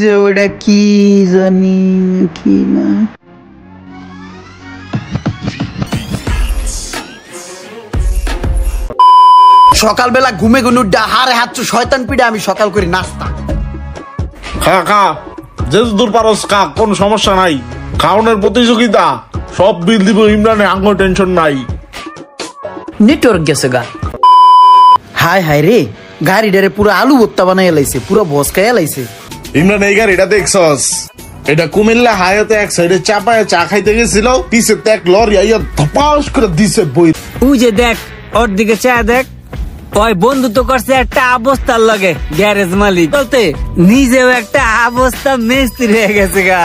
যে ওটা কি জানি কি না। সকালবেলা ঘুমে গুনুড্ডা হারে হাত শয়তান পিড়ে আমি সকাল করি নাস্তা। খা খা যে দূর পারস খা, কোন সমস্যা নাই। খাওয়ানোর প্রতিযোগিতা সব বিল দিব ইমরানে, আঙ্গ টেনশন নাই। নেটওয়ার্ক গেছে গা। হায় হায় রে, গাড়িটারে পুরো আলু ভর্তা বানাই লাইছে, পুরো বসকায় লাইছে। ইমরান এই গাড়িটা দেখছস? এটা কুমিল্লা হাইওয়েতে এক সাইডে চাপায় চা খাইতে গেছিল, পিছে এক লরি আইয়া ধপাস করে দিছে বই। ওই যে দেখ ওর দিকে চা দেখ, ওই বন্ধুত্ব করছে একটা অবস্থার লগে গ্যারেজ মালিক বলতে নিজেও একটা অবস্থা মিস্ত্রি হয়ে গেছে গা।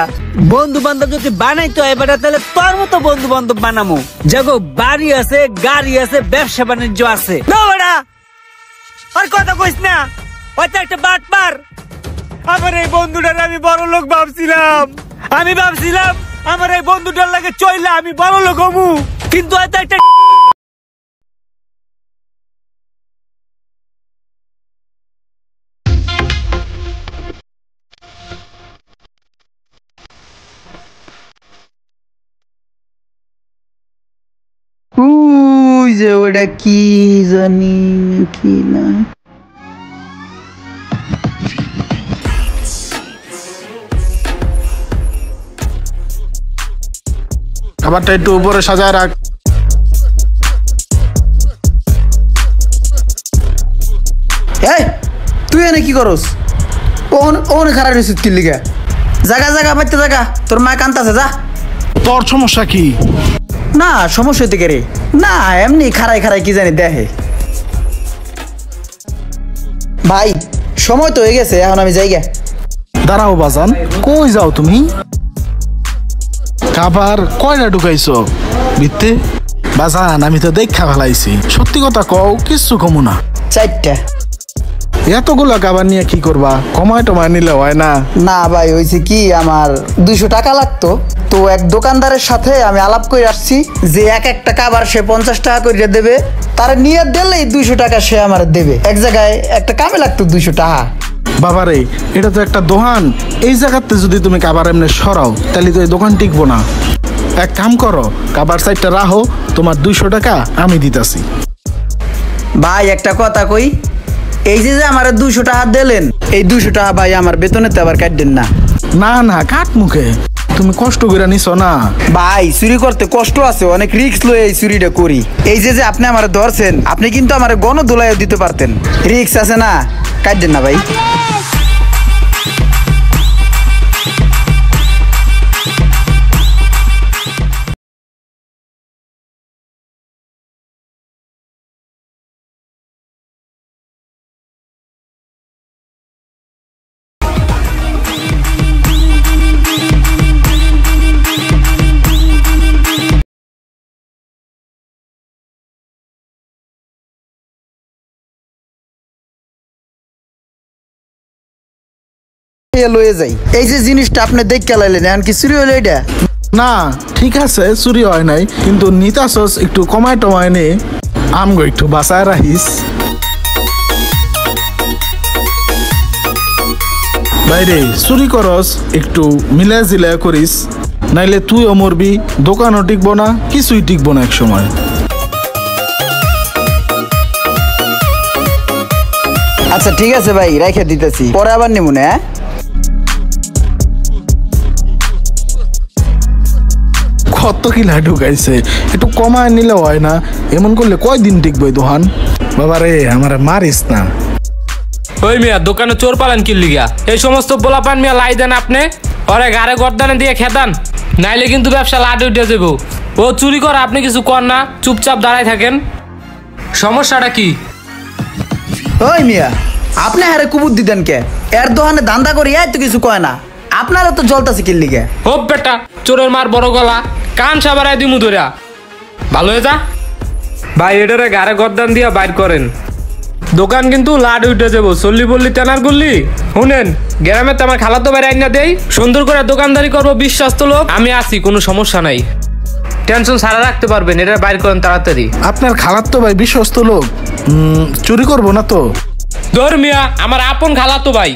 বন্ধু বান্ধব যদি বানাইতো এবার তাহলে তোর মতো বন্ধু বান্ধব বানামো, যাগো বাড়ি আছে, গাড়ি আছে, ব্যবসা বাণিজ্য আছে। আর কথা কইস না, হয়তো একটা বাট পার। আমার এই বন্ধুটার আমি বড় লোক ভাবছিলাম, আমার এই বন্ধুটার লাগে চইলা আমি বড় লোক হমু, কিন্তু হয়তো একটা যে ওটা কি জানি কি না। খাবারটা একটু উপরে সাজায় রাখ। এই তুই এনে কি করস? ওনে খারাপ রিসিভ কি লিগা? জাগা জাগা বাইতে জাগা, তোর মা কান্তাছে যা। তোর সমস্যা কি? না সমস্যা হইতে রে না, এমনি খারাই খারাই কি জানি দেখে। ভাই সময় তো হয়ে গেছে, এখন আমি যাই গে। দাঁড়াও বাজান, কই যাও তুমি? খাবার কয়টা ঢুকাইছো বিত্তে? বাজান আমি তো দেখা ফেলাইছি, সত্যি কথা কও, কিচ্ছু কমু না। 4টা। এতগুলা খাবার নিয়ে কি করবা? কমায় টমায় নিলে হয় না? না ভাই হয়েছে কি, আমার 200 টাকা লাগতো, তো এক দোকানদারের সাথে আমি আলাপ করে আসছি যে একটা খাবার সে 50 টাকা করে দেবে, তার নিয়ে দিলেই 200 টাকা সে আমার দেবে। এক জায়গায় একটা কামে লাগতো 200 টাকা। বাবারে, এটা তো একটা দোকান, এই জায়গাতে যদি তুমি খাবার এমনি সরাও তাহলে তো এই দোকান টিকবো না। এক কাম করো, খাবার সাইডটা রাখো, তোমার 200 টাকা আমি দিতাছি। ভাই একটা কথা কই, এই যে আমার 200 টাকা দিলেন, এই 200 টাকা ভাই আমার বেতনেতে আবার কাটবেন না। না না, কাট মুখে, তুমি কষ্ট করে নিছো না। ভাই চুরি করতে কষ্ট আছে, অনেক রিস্ক লয়ে এই চুরিটা করি। এই যে আপনি আমার ধরছেন, আপনি কিন্তু আমার গণধোলাইও দিতে পারতেন, রিস্ক আছে না, কাটবেন না ভাই। লয়ে যাই, এই যে জিনিসটা আপনি দেখে লাইলেন, এখন কি চুরি হলো এটা? না ঠিক আছে, চুরি হয় নাই, কিন্তু নিতাছস একটু কমায় টমায় নে, আমগো একটু বাঁচায় রাখিস। বাইরে চুরি করস একটু মিলা জিলা করিস, নাইলে তুইও মরবি, দোকানও টিকবো না, কিছুই টিকবো না এক সময়। আচ্ছা ঠিক আছে ভাই, রেখে দিতেছি, পরে আবার নিমুনে। হ্যাঁ কত কিলা ঢুকাইছে, একটু কমায় নিলে হয় না? এমন করলে কয়দিন টিকবো এই দোকান? বাবারে আমার মারিস না। ওই মিয়া দোকানে চোর পালান কি লিগা? এই সমস্ত পোলাপান মিয়া লাই দেন আপনি, ওরে গাড়ে গর্দানে দিয়ে খেদান, নাইলে কিন্তু ব্যবসা লাডে উঠে যাবো। ও চুরি করে আপনি কিছু কর না, চুপচাপ দাঁড়ায় থাকেন। সমস্যাটা কি? ওই মিয়া আপনি হারে কুবুর দিতেন কে? এর দোকানে ধান্দা করি তো কিছু কয় না, আপনারা তো জলতাছে কি লিগে? ও বেটা, চোরের মার বড় গলা, কান সাবারাই দিমু ধরা, ভালো হয়ে যা। ভাই এটারে গাড়ে গর্দান দিয়া বাইর করেন, দোকান কিন্তু লাড উঠে যাবো। চল্লি বললি তেনার গুললি শুনেন, গ্রামে তো আমার খালাতো ভাই আইনা দেই, সুন্দর করে দোকানদারি করবো, বিশ্বস্ত লোক আমি আছি, কোনো সমস্যা নাই, টেনশন সারা রাখতে পারবেন। এটা বাইর করেন তাড়াতাড়ি। আপনার খালাতো ভাই বিশ্বস্ত লোক, চুরি করবো না তো? ধর্মিয়া আমার আপন খালাতো ভাই।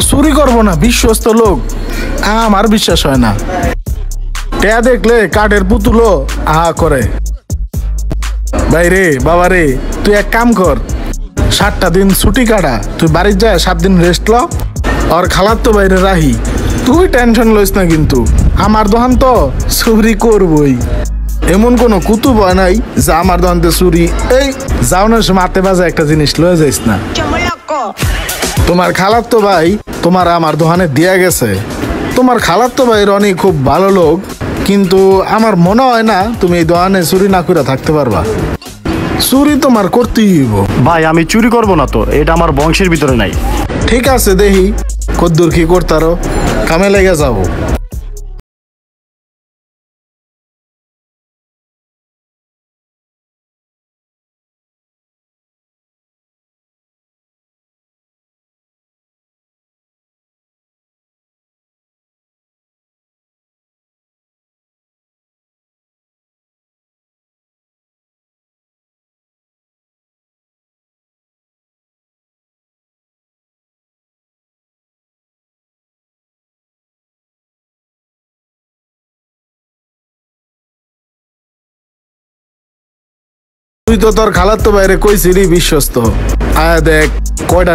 চুরি করবো না বিশ্বস্ত লোক আমার বিশ্বাস হয় না। টেয়া দেখলে কাঠের পুতুলো আহা করে। ভাই রে বাবা রে, তুই এক কাম কর, 7টা দিন ছুটি কাটা, তুই বাড়ির যায় 7 দিন রেস্ট ল। আর খালার তো বাইরে রাহি, তুই টেনশন লইস না। কিন্তু আমার দোকান তো চুরি করবই, এমন কোনো কুতুব হয় নাই যে আমার দোকানতে চুরি। এই যাওয়ানোর সময় হাতে বাজে একটা জিনিস লয়ে যাইস না। তোমার খালার তো ভাই তোমার আমার দোকানে দিয়া গেছে। তোমার খালার তো ভাই রনি খুব ভালো লোক, কিন্তু আমার মনে হয় না তুমি এই দোকানে চুরি না করে থাকতে পারবা। চুরি তোমার করতেই হইব। ভাই আমি চুরি করব না তো, এটা আমার বংশের ভিতরে নাই। ঠিক আছে, দেখি কদ্দুর কি করতারো, কামে লেগে যাবো। তুই তো তোর খালার তো বাইরে কইছিলি বিশ্বস্ত। আয়া দেখ কয়টা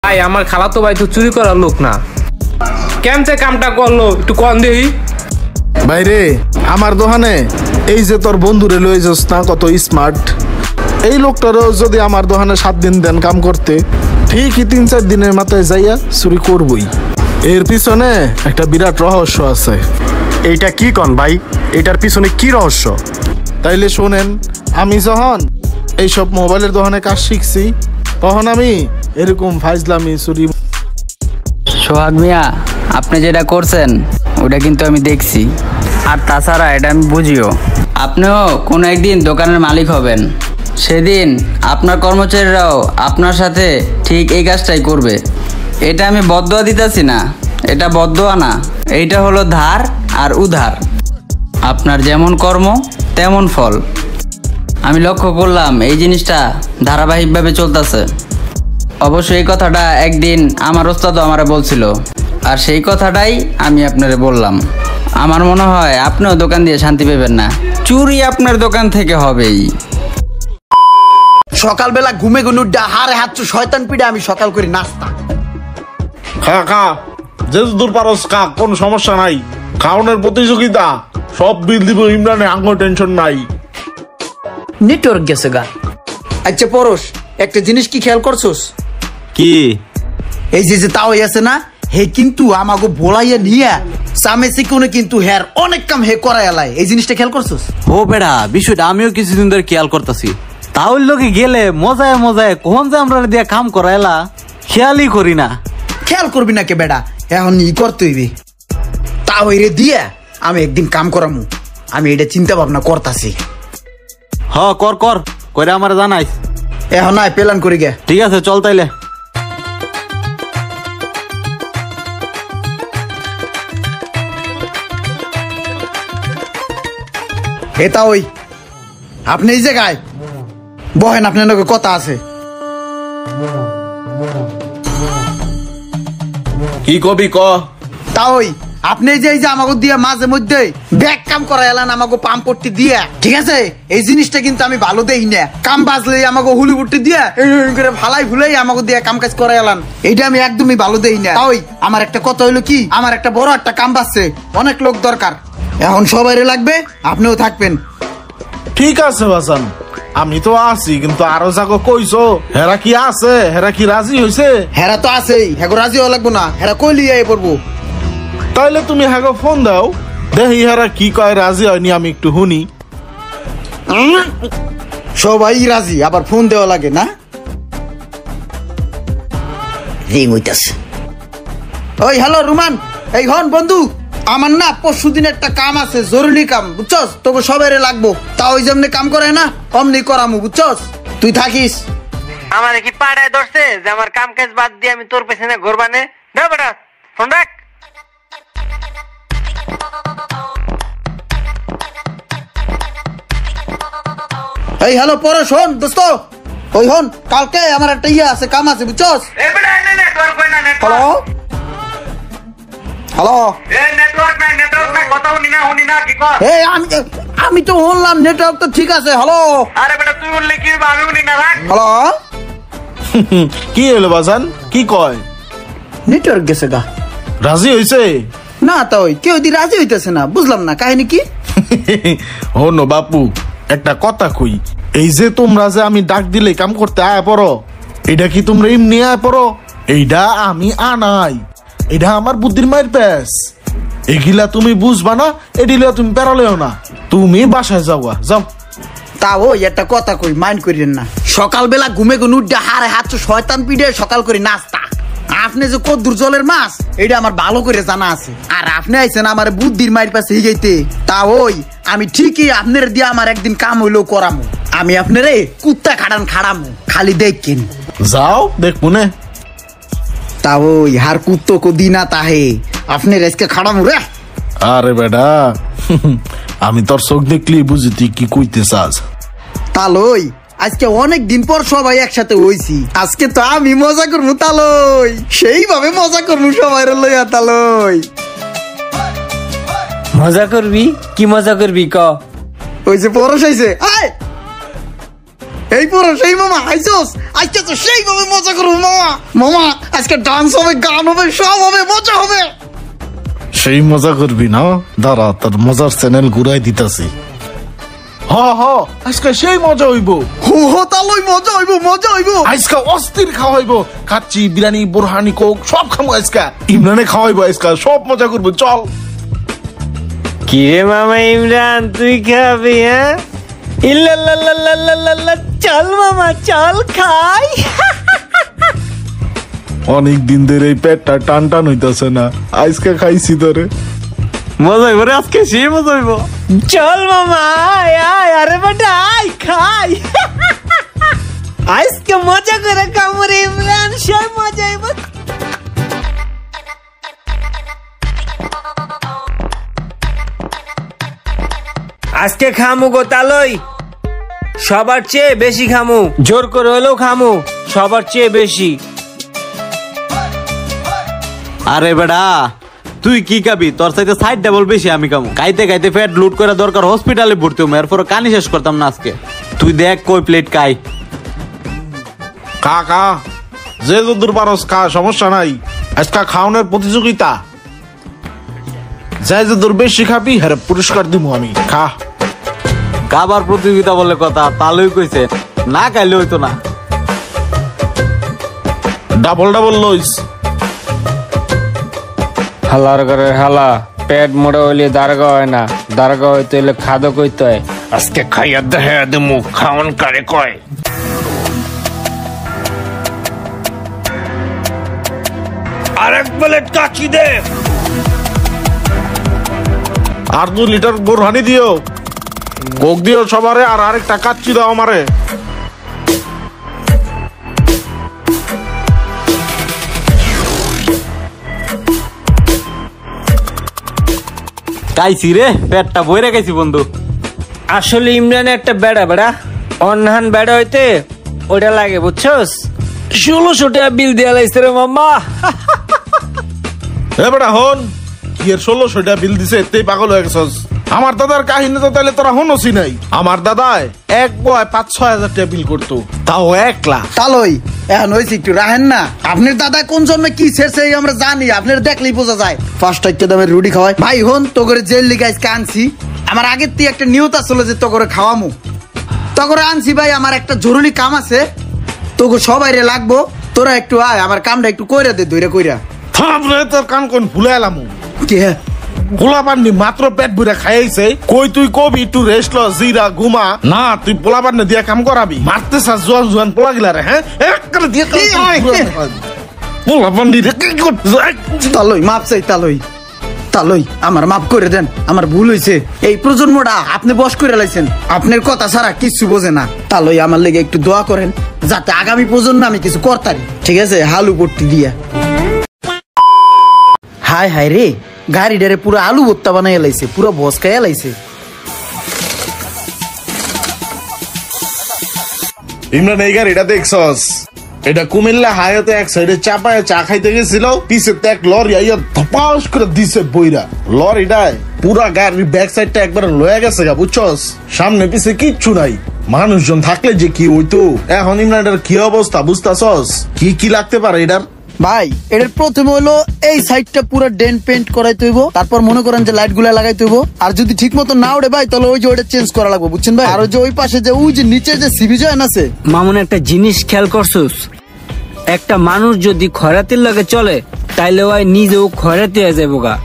ভাই আমার খালাতো ভাই তো চুরি করার লোক না, কেমতে কামটা করলো একটু কম দেই। বাইরে আমার দোকানে এই যে তোর বন্ধুরে লয়ে যাস না, কত স্মার্ট। এই লোকটারও যদি আমার দোকানে 7 দিন দেন কাম করতে, ঠিকই 3-4 দিনের মাথায় যাইয়া চুরি করবই। এর পিছনে একটা বিরাট রহস্য আছে। এইটা কি কন ভাই, এটার পিছনে কি রহস্য? তাইলে শোনেন, আমি যখন এইসব মোবাইলের দোকানে কাজ শিখছি, তখন আমি এরকম ফাইজলামি চুরি। সোহাগ মিয়া, আপনি যেটা করছেন ওটা কিন্তু আমি দেখছি, আর তাছাড়া এটা আমি বুঝিও। আপনিও কোনো একদিন দোকানের মালিক হবেন, সেদিন আপনার কর্মচারীরাও আপনার সাথে ঠিক এই কাজটাই করবে। এটা আমি বদদোয়া দিতেছি না, এটা বদদোয়া না, এইটা হলো ধার আর উধার। আপনার যেমন কর্ম তেমন ফল। আমি লক্ষ্য করলাম এই জিনিসটা ধারাবাহিকভাবে চলতেছে। অবশ্য এই কথাটা একদিন আমার ওস্তাদও আমারে বলছিল, আর সেই কথাটাই আমি আপনারে বললাম। আমার মনে হয় আপনিও দোকান দিয়ে শান্তি পাবেন না, চুরি আপনার দোকান থেকে হবেই। সকালবেলা ঘুমে গুনুড্ডা হারে হাত শয়তান পিড়ে আমি সকাল করি নাস্তা। খা খা, যে দূর পারস খা, কোন সমস্যা নাই। খাওনের প্রতিযোগিতা, সব বিল দিব ইমরানে, আঙ্গুর টেনশন নাই। নেটওয়ার্ক গেছে গা। আচ্ছা পরশ, একটা জিনিস কি খেয়াল করছোস? কি? এই যে যে তাও আছে না, হে কিন্তু আমাকে বলাইয়া নিয়া সামেসি কোনে কিন্তু হের অনেক কাম হে করাই এলাই। এই জিনিসটা খেয়াল করছোস? ও বেড়া, বিষয়টা আমিও কিছুদিন ধরে খেয়াল করতেছি। তাহলে লোকে গেলে মজায় মজায় কখন যে আমরা দিয়া কাম করাইলা খেয়ালই করি না। খেয়াল করবি না কে বেড়া, এখন ই করতে হইবে। তাও রে দিয়া আমি একদিন কাম করামু, আমি এটা চিন্তা ভাবনা করতাছি। হ কর কর, কইরা আমার জানাইস। এখন নাই প্ল্যান করি গে। ঠিক আছে, চল তাইলে। এটা ওই আপনি এই জায়গায় বহেন, আপনার নাকি কথা আছে। কি কবি ক? তা ওই আপনি যে এই যে আমাকে দিয়ে মাঝে মধ্যে ব্যাগ কাম করা এলান আমাকে পাম্প করতে দিয়া, ঠিক আছে? এই জিনিসটা কিন্তু আমি ভালো দেই না। কাম বাজলেই আমাকে হুলি উঠতে দিয়া করে ফালাই ভুলাই আমাকে দিয়ে কাম কাজ করা এলান, এইটা আমি একদমই ভালো দেই না। তাই আমার একটা কথা হইলো কি, আমার একটা বড় একটা কাম বাজছে, অনেক লোক দরকার, এখন সবাইরে লাগবে, আপনিও থাকবেন। ঠিক আছে বাসান, আমি তো আছি, কিন্তু আরো যাগো কইছো, হেরা কি আছে? হেরা কি রাজি হইছে? হেরা তো আছেই, হেগো রাজি হওয়া লাগবো না, হেরা কইলি আই পড়বো। তাইলে তুমি হেগো ফোন দাও, দেখি হেরা কি কয়, রাজি হয়নি আমি একটু শুনি। সবাই রাজি, আবার ফোন দেওয়া লাগে না? রিং হইতাছে। ওই হ্যালো রুমান, এই হন বন্ধু, আমার না পরশুদিন একটা কাম আছে, জরুরি কাম, বুঝছস? তোকে সবাই লাগবো, তা ওই যেমনি কাম করে না অমনি করামু, বুঝছস? তুই থাকিস। আমার কি পাড়ায় ধরছে যে আমার কাম কাজ বাদ দিয়ে আমি তোর পেছনে ঘুরবানে? না বেটা, ফোন রাখ। এই হ্যালো পরে শোন দোস্ত, ওই হন কালকে আমার একটা ইয়ে আছে, কাম আছে বুঝছস। হ্যালো হ্যালো, এই আমি তো শুনলাম নেটওয়ার্ক তো ঠিক আছে। হ্যালো হ্যালো, কি হলো বাজান, কি কয়? নেটওয়ার্ক গেছে গা। রাজি হইছে? না তো কেউ দি রাজি হইতেছে না, বুঝলাম না কাহিনী কি। হনো বাপু, একটা কথা কই, এই যে তোমরা যে আমি ডাক দিলে কাম করতে আয় পড়ো, এটা কি তোমরা এমনি আয় পড়ো? এইটা আমি আনাই, এটা আমার বুদ্ধির মায়ের প্যাস। এগুলা তুমি বুঝবা না, এডিলা তুমি পেরালেও না, তুমি বাসায় যাওয়া যাও। তা ওই একটা কথা কই, মাইন্ড করিলেন না। সকালবেলা ঘুমে গুন উঠে হারে হাত শয়তান পিঠে সকাল করে নাস্তা। আপনি যে কদ্দুর জলের মাছ এটা আমার ভালো করে জানা আছে, আর আপনি আইছেন আমার বুদ্ধির মায়ের পাশে হিগাইতে। তা ওই আমি ঠিকই আপনার দিয়ে আমার একদিন কাম হইলেও করামু, আমি আপনারে কুত্তা খাড়ান খাড়ামু, খালি দেখেন। যাও দেখবো না। তা ওই হার কুত্তো কো দিনা তাহে আপনার আজকে খাড়ামু রে। আরে বেটা, আমি তোর চোখ দেখলি বুঝি তুই কি কইতে চাস। তালই আজকে অনেক দিন পর সবাই একসাথে হইছি, আজকে তো আমি মজা করবো তালই, সেইভাবে মজা করবো সবাই লইয়া। তালই মজা করবি? কি মজা করবি ক? ওই যে পরশ আইছে, আয় এই পরশ, এই মামা আইছস, আজকে তো সেইভাবে মজা করবো মামা। মামা আজকে ডান্স হবে, গান হবে, সব হবে, মজা হবে। সেই মজা করবি না, দাঁড়া তোর মজার চ্যানেল ঘুরাই দিতাছি। হ হ, আজকে সেই মজা হইব। হো তালই মজা হইব, মজা হইব। আজকে অস্থির খাওয়া হইব, কাচ্চি বিরিয়ানি বোরহানি কোক সব খামো আজকে। ইমরানে খাওয়াইবো আজকে, সব মজা করবো, চল। কি রে মামা ইমরান, তুই খাবি? হ্যাঁ ইল্লাল্লাল্লাল্লাল্লাল্লাহ, চল মামা চল খাই। অনেক দিন ধরে এই পেটটা টান টান হইতাছে না, আজকে খাইছি ধরে। মজা হইব রে আজকে, সেই মজা হইব। চল মামা আয় আয়, আরে বেটা আয় খাই। আজকে মজা করে কামড়ে ইমরান, সেই মজা হইব। আজকে খামু গো তালই, সবার চেয়ে বেশি খামু, জোর করে হলেও খামু, সবার চেয়ে বেশি। আরে বেটা তুই কি খাবি? তোর সাথে সাইড ডাবল বেশি আমি কামু। খাইতে খাইতে ফ্যাট লুট করে দরকার হসপিটালে ভর্তি হবো, এরপর কানি শেষ করতাম না আজকে। তুই দেখ কই প্লেট খাই। কা কা, যে যদুর পারস কা, সমস্যা নাই। আজকে খাওয়ানোর প্রতিযোগিতা, যে যদুর বেশি খাবি হ্যাঁ পুরস্কার দিব আমি। খা। খাবার প্রতিযোগিতা বলে কথা, তালই কইছে, না খাইলে হইতো না। ডাবল ডাবল লইস। হালার করে হালা, পেট মোড়া হইলে দারগা হয় না, দারগা হইতে হইলে খাদক হইতে হয়। আজকে খাইয়া দেহে দেমু, খাওন কারে কয়। আরেক প্লেট কাচি দে। আর 2 লিটার বোরহানি দিও, কোক দিও সবারে, আর আরেকটা কাচ্চি দাও আমারে। খাইছি রে, পেটটা বইরে খাইছি বন্ধু। আসলে ইমরানে একটা বেড়া বেড়া, অনহান বেড়া হইতে ওটা লাগে বুঝছস। 1600 টাকা বিল দেয়া লাগছে রে মামা। এ বেটা হন, কি এর 1600 টাকা বিল দিছে, এতেই পাগল হয়ে গেছস। আমার দাদার কাহিনী তো তাহলে তোরা হনসি নাই। আমার দাদায় এক বয় 5-6 হাজার টাকা বিল করতো, তাও 1 লাখ। তালই এখন হয়েছে একটু রাহেন না, আপনার দাদা কোন জন্মে কি ছেড়ছে আমরা জানি, আপনার দেখলেই বোঝা যায়। 5 টাকা দামের রুটি খাওয়াই ভাই হন, তো করে জেল লিগে আজকে আনছি। আমার আগের থেকে একটা নিয়ত আসলে যে তো করে খাওয়ামু, তো করে আনছি ভাই। আমার একটা জরুরি কাম আছে, তোকে সবাই রে লাগবো, তোরা একটু আয়, আমার কামটা একটু কইরা দে, ধইরা কইরা। থামরে তোর কান কোন ভুলে এলাম। কে পোলা পান্নি মাত্র পেট ভরে খাইছে, কই তুই কবি একটু রেস্ট ল, জিরা ঘুমা না, তুই পোলা পান্নি দিয়ে কাম করাবি। মারতে চাস জোয়ান জোয়ান পোলা গিলা রে, হ্যাঁ এক করে দিয়ে পোলা পান্নি রে কি করছিস? তালই মাপ চাই, তালই তালই আমার মাফ করে দেন, আমার ভুল হয়েছে। এই প্রজন্মটা আপনি বস করে লাইছেন, আপনার কথা ছাড়া কিছু বোঝে না। তালই আমার লেগে একটু দোয়া করেন, যাতে আগামী প্রজন্ম আমি কিছু করতারি, ঠিক আছে? হালু পট্টি দিয়া। হায় হায় রে, গাড়িটারে পুরো আলু ভর্তা বানাই লাইছে, পুরো বস খাইয়া লাইছে। ইমরান এই গাড়িটা দেখছস? এটা কুমিল্লা হায়াতে এক সাইডে চাপায় চা খাইতে গেছিল, পিছে এক লরি আইয়া ধপাস করে দিছে বইরা। লরিটায় পুরা গাড়ির ব্যাক সাইডটা একবার লয়ে গেছে গা, বুঝছস? সামনে পিছে কিচ্ছু নাই, মানুষজন থাকলে যে কি হইতো। এখন ইমরান এটার কি অবস্থা বুঝতাছস? কি লাগতে পারে এটার? ভাই এটার প্রথমে হলো এই সাইডটা পুরো ডেন্ট পেন্ট করাইতে হইব, তারপর মনে করেন যে লাইট গুলা লাগাইতে হইব। আর যদি ঠিক মতো না ওঠে ভাই তাহলে ওই যে ওইটা চেঞ্জ করা লাগবে, বুঝছেন ভাই? আর ওই যে ওই পাশে যে ওই যে নিচে যে সিবি জয়েন আছে। মামুন একটা জিনিস খেয়াল করছস, একটা মানুষ যদি খয়রাতির লগে চলে তাইলে ওই নিজেও খয়রাতি হয়ে যাবো গা।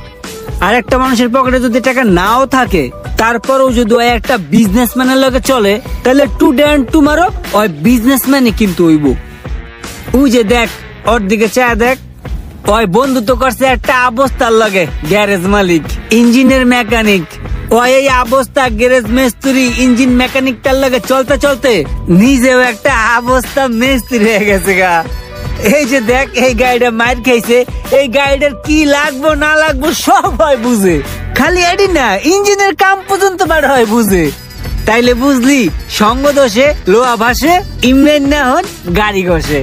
আর একটা মানুষের পকেটে যদি টাকা নাও থাকে তারপরেও যদি ওই একটা বিজনেসম্যানের লগে চলে তাহলে টুডে এন্ড টুমারো ওই বিজনেসম্যানই কিন্তু হইব। ওই যে দেখ ওর দিকে চায় দেখ, ওই বন্ধুত্ব করছে একটা অবস্থার লগে গ্যারেজ মালিক, ইঞ্জিনের মেকানিক। ওই এই অবস্থা গ্যারেজ মিস্ত্রি, ইঞ্জিন মেকানিকটার লগে চলতে চলতে নিজেও একটা অবস্থা মিস্ত্রি হয়ে গেছে গা। এই যে দেখ এই গাড়িটা মার খাইছে, এই গাড়িটার কি লাগবো না লাগবো সব হয় বুঝে, খালি এডি না ইঞ্জিনের কাম পর্যন্ত বার হয় বুঝে। তাইলে বুঝলি সঙ্গ দোষে লোহা ভাসে, ইমরান না হন গাড়ি ঘষে।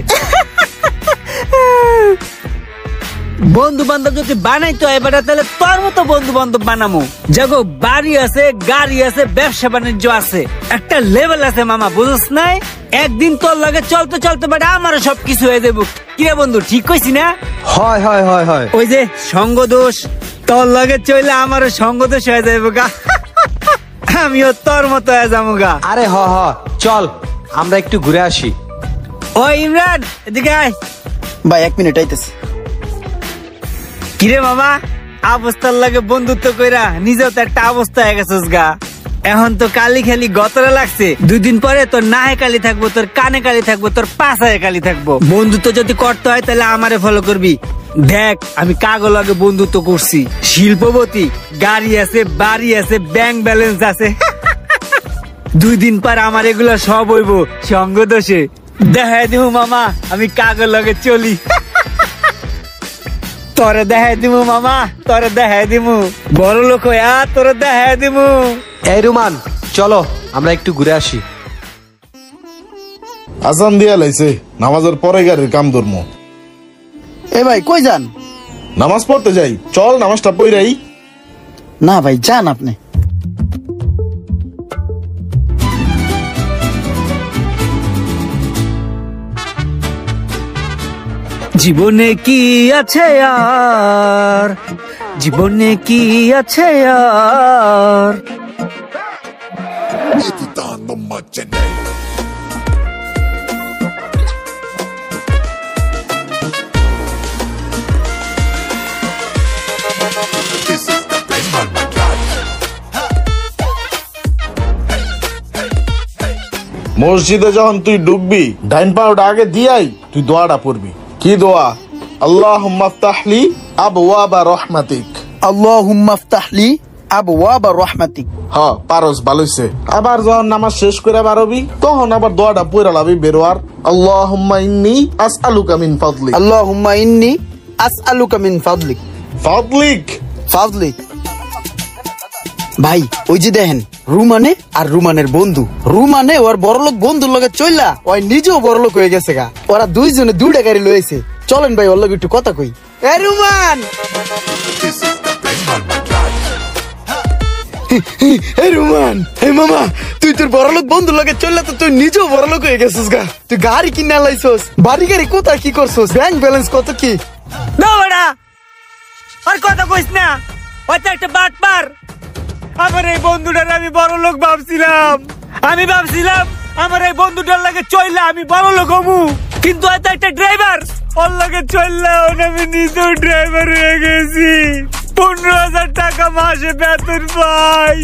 বন্ধু বান্ধব যদি বানাইতো এবার তাহলে তোর মতো বন্ধু বান্ধব বানামো, যাগো বাড়ি আছে, গাড়ি আছে, ব্যবসা বাণিজ্য আছে, একটা লেভেল আছে মামা, বুঝছ নাই? একদিন তোর লাগে চলতে চলতে বাট আমারও সবকিছু হয়ে যাবো। কিরে বন্ধু ঠিক কইছি না? হয় হয় হয় হয়। ওই যে সঙ্গ দোষ, তোর লাগে চইলে আমারও সঙ্গ দোষ হয়ে যাবো গা। আমিও তোর মতো হয়ে যাবো গা। আরে হ হ চল আমরা একটু ঘুরে আসি। ওই ইমরান এদিকে আয়। ভাই 1 মিনিট আইতেছে। কিরে মামা অবস্থার লাগে বন্ধুত্ব কইরা নিজেও তো একটা অবস্থা হয়ে গেছিস গা। এখন তো কালি খালি গতরে লাগছে, 2 দিন পরে তোর নাহে কালি থাকবো, তোর কানে কালি থাকবো, তোর পাশায় কালি থাকবো। বন্ধুত্ব যদি করতে হয় তাহলে আমারে ফলো করবি। দেখ আমি কাগজ লাগে বন্ধুত্ব করছি, শিল্পপতি, গাড়ি আছে, বাড়ি আছে, ব্যাংক ব্যালেন্স আছে। 2 দিন পর আমার এগুলো সব হইব সঙ্গ দোষে। দেখাই দিমু মামা আমি কাগজ লাগে চলি। তোরে দেখাই দিমু মামা, তোরে দেখাই দিমু, বড় লোক হইয়া তোরে দেখাই দিমু। এই রুমান চলো আমরা একটু ঘুরে আসি। আজান দিয়া লাইছে, নামাজের পরে গাড়ির কাম ধরমু। এ ভাই কই যান? নামাজ পড়তে যাই, চল নামাজটা পড়াই। না ভাই যান আপনি। জীবনে কি আছে আর, জীবনে কি আছে আর। মসজিদে যখন তুই ঢুকবি ডাইন পাওটা আগে দিয়াই তুই দোয়াটা পড়বি। কি দোয়া? আল্লাহুম্মা ফতাহলি আবওয়াবা রহমাতিক। আল্লাহুম্মা ফতাহলি আবওয়াবা রহমাতিক। হ্যাঁ পারস ভালোইছে। আবার যখন নামাজ শেষ করে বারবি তখন আবার দোয়াটা পড়া লাবি বেরোয়ার। আল্লাহুম্মা ইন্নী আসআলুকা মিন ফাদলিক। আল্লাহুম্মা ইন্নী আসআলুকা মিন ফাদলিক। ফাদলিক ফাদলিক। ভাই ওই যে দেখেন রুমানে আর রুমানের বন্ধু, রুমানে ওর বড়লোক বন্ধুর লগে চইলা ওই নিজেও বড়লোক হয়ে গেছে গা। ওরা দুইজনে 2টা গাড়ি লয়েছে। চলেন ভাই ওর লগে একটু কথা কই। এ রুমান, এ রুমান, এ মামা তুই তোর বড়লোক বন্ধুর লগে চললা তো তুই নিজেও বড়লোক হয়ে গেছিস গা। তুই গাড়ি কিনা লাইছস, বাড়ি গাড়ি কোথায় কি করছস, ব্যাংক ব্যালেন্স কত কি? না বেটা আর কথা কইস না, ওই তো একটা বাটপার। আমার এই বন্ধুটার আমি বড় লোক ভাবছিলাম, আমি ভাবছিলাম আমার এই বন্ধুটার লাগে চইলা আমি বড় লোক হবো, কিন্তু হয়তো একটা ড্রাইভার ওর লাগে চললা আমি নিজেও ড্রাইভার হয়ে গেছি। 15,000 টাকা মাসে বেতন পাই।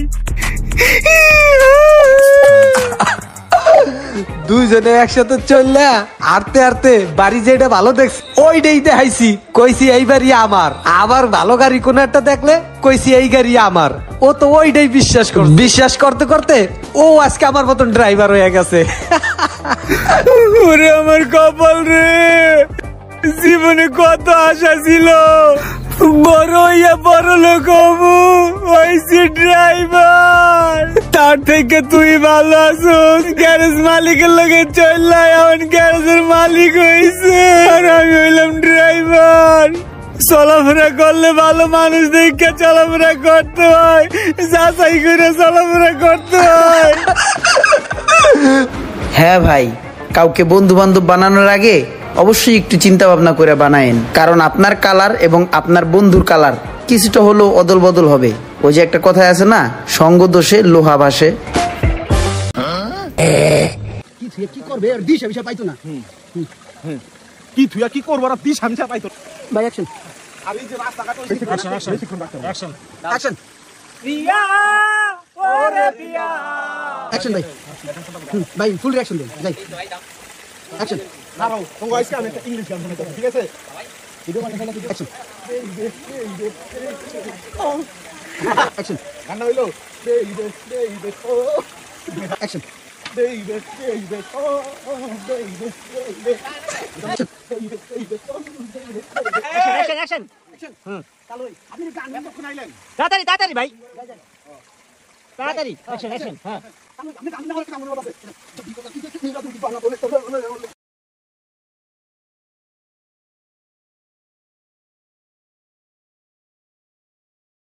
দুইজনে একসাথে চললা আরতে আরতে বাড়ি যেটা ভালো দেখছি ওইটাই দেখাইছি, কইছি এই বাড়ি আমার। আবার ভালো গাড়ি কোন একটা দেখলে কইছি এই গাড়ি আমার। ও তো ওইটাই বিশ্বাস করতে বিশ্বাস করতে করতে ও আজকে আমার মতন ড্রাইভার হয়ে গেছে। ওরে আমার কপাল রে, জীবনে কত আশা ছিল, বড় হইয়া বড় লোক হবো, হইছি ড্রাইভার। তার থেকে তুই ভালো আছোস, গ্যারেজ মালিকের লগে চললা, এখন গ্যারেজের মালিক হইছে আর আমি হইলাম ড্রাইভার। চলাফেরা করলে ভালো মানুষ দেখে চলাফেরা করতে হয়, যাচাই করে চলাফেরা করতে হয়। হ্যাঁ ভাই, কাউকে বন্ধু বান্ধব বানানোর আগে অবশ্যই একটু চিন্তা ভাবনা করে বানায়েন, কারণ আপনার কালার এবং আপনার বন্ধুর কালার কিছুটা হলেও অদল বদল হবে। ওই যে একটা কথায় আছে না, সঙ্গ দোষে লোহা ভাসে। কি করবে আর দিশা বিষয় পাইতো না। কি তুই কি করবো আর দিস আমি পাইতো ভাই অ্যাকশন আমি যে রাস্তাঘাট অ্যাকশন অ্যাকশন ভাই ভাই ফুল রিঅ্যাকশন দেন যাই অ্যাকশন দাঁড়াও তোমার আজকে আমি একটা ইংলিশ গান শোনাতে ঠিক আছে অ্যাকশন অ্যাকশন গানটা হইলো অ্যাকশন তাড়াতাড়ি তাড়াতাড়ি ভাই, তাড়াতাড়ি অ্যাকশন অ্যাকশন। হ্যাঁ আমি